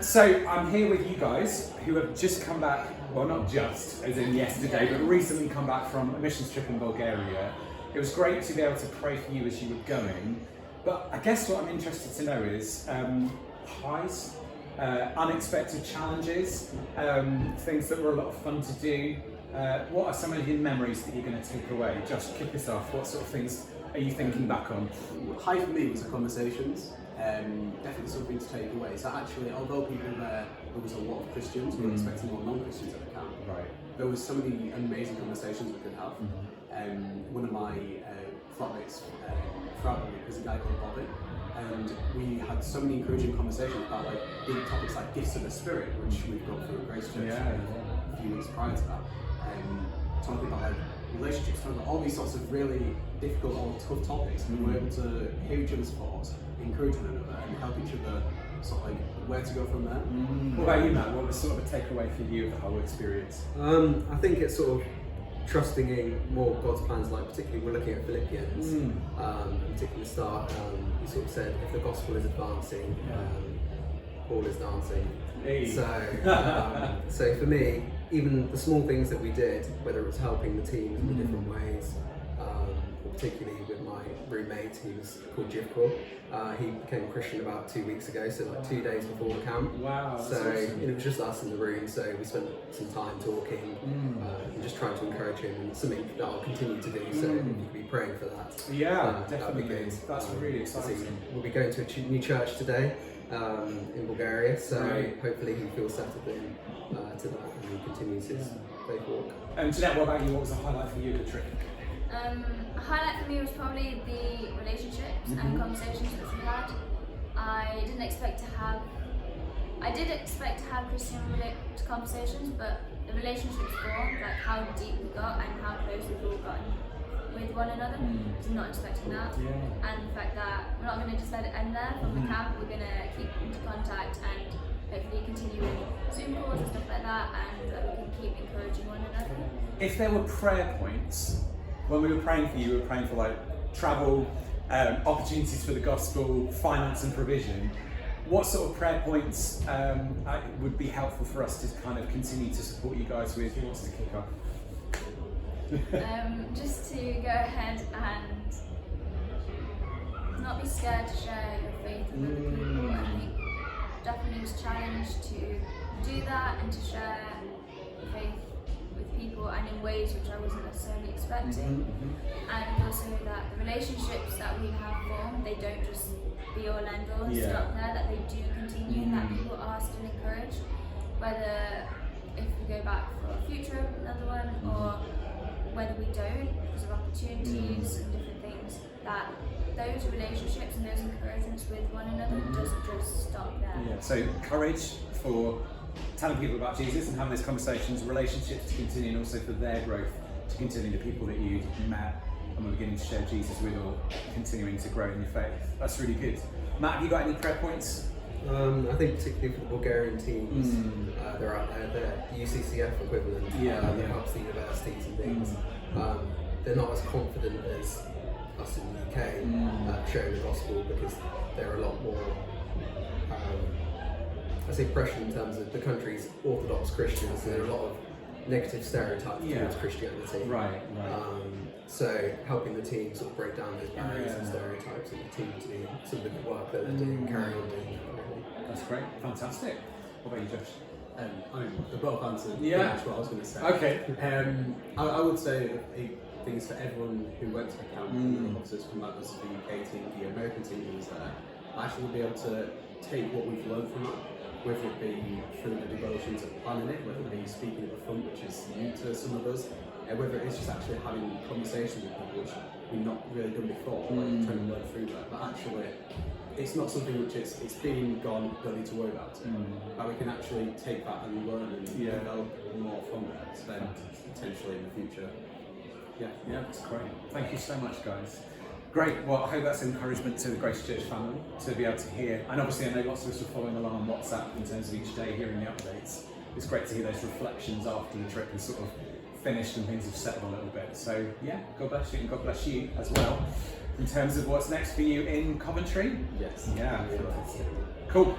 So I'm here with you guys who have just come back, well not just, as in yesterday, but recently come back from a missions trip in Bulgaria. It was great to be able to pray for you as you were going, but I guess what I'm interested to know is highs, unexpected challenges, things that were a lot of fun to do. What are some of your memories that you're going to take away? Josh, kick us off. What sort of things are you thinking back on? High for me was the conversations. Definitely something to take away. So actually, although people there was a lot of Christians, we were expecting more non-Christians at the camp. Right. There was so many amazing conversations we could have. One of my flatmates throughout the week was a guy called Bobby, and we had so many encouraging conversations about like big topics like gifts of the Spirit, which we've gone through at Grace Church a few weeks prior to that. Talking about like relationships, talking about all these sorts of really difficult or tough topics, and we were able to hear each other's thoughts, encourage one another, and help each other sort of like where to go from there. What about you, Matt? What was sort of a takeaway for you of the whole experience? I think it's sort of trusting in more God's plans, like particularly we're looking at Philippians, particularly the start, he sort of said if the gospel is advancing, Paul is dancing. Hey. So for me, even the small things that we did, whether it was helping the team in different ways, particularly with my roommate, he was called Jivko. He became a Christian about 2 weeks ago, so like 2 days before the camp. Wow. That's so awesome. it was just us in the room, so we spent some time talking and just trying to encourage him, and something that I'll continue to do, so you could be praying for that. Yeah, that'd definitely. be good. That's really exciting. We'll be going to a new church today in Bulgaria, so Right. hopefully he feels settled in to that and he continues his faith walk. Jeanette, what about you? What was the highlight for you of the trip? A highlight for me was probably the relationships and conversations that we had. I did expect to have Christian conversations, but the relationships formed, like how deep we got and how close we've all gotten with one another. I was not expecting that. And the fact that we're not going to just let it end there from the camp, we're going to keep into contact and hopefully continue with Zoom calls and stuff like that, and that we can keep encouraging one another. If there were prayer points, when we were praying for you, we were praying for like travel, opportunities for the gospel, finance and provision. What sort of prayer points would be helpful for us to kind of continue to support you guys with? Who wants to kick off? Just to go ahead and not be scared to share your faith with other people. I think definitely was challenged to do that and to share faith with people and in ways which I wasn't necessarily expecting. And also that the relationships that we have formed, they don't just be all end all and stop there, that they do continue and that people are still encouraged, whether if we go back for a future another one or whether we don't because of opportunities and different things, that those relationships and those encouragements with one another doesn't just stop there. Yeah. So courage for telling people about Jesus and having those conversations, relationships to continue, and also for their growth to continue, the people that you met and were beginning to share Jesus with, or continuing to grow in your faith. That's really good. Matt, have you got any prayer points? I think particularly for the Bulgarian teams, they're out there, they're the UCCF equivalent, that helps the universities and things. They're not as confident as us in the UK sharing the gospel, because they're a lot more, I say pressure in terms of the country's Orthodox Christians. There are a lot of negative stereotypes towards Christianity. Right. So helping the team sort of break down those barriers and stereotypes, and the team to do some of the good work that they're doing, carry on doing that. That's great. Fantastic. What about you, Josh? I mean, they've both answered pretty much what I was going to say. Okay. I would say things for everyone who went to the camp, and officers from that was the UK team, the American team who was there. Actually, we'll be able to take what we've learned from that, whether it be through the devotions of planning it, whether it be speaking at the front, which is new to some of us, whether it's just actually having conversations with people, which we've not really done before, like trying to learn through that. But actually, it's not something which it's been gone, don't need to worry about it. But we can actually take that and learn and develop more from it, then potentially in the future. Yeah, that's great. Thank you so much, guys. Great. Well, I hope that's encouragement to the Grace Church family to be able to hear. And obviously, I know lots of us are following along on WhatsApp in terms of each day hearing the updates. It's great to hear those reflections after the trip is sort of finished and things have settled a little bit. So, yeah, God bless you, and God bless you as well. In terms of what's next for you in Coventry? Yes. Yeah. Cool.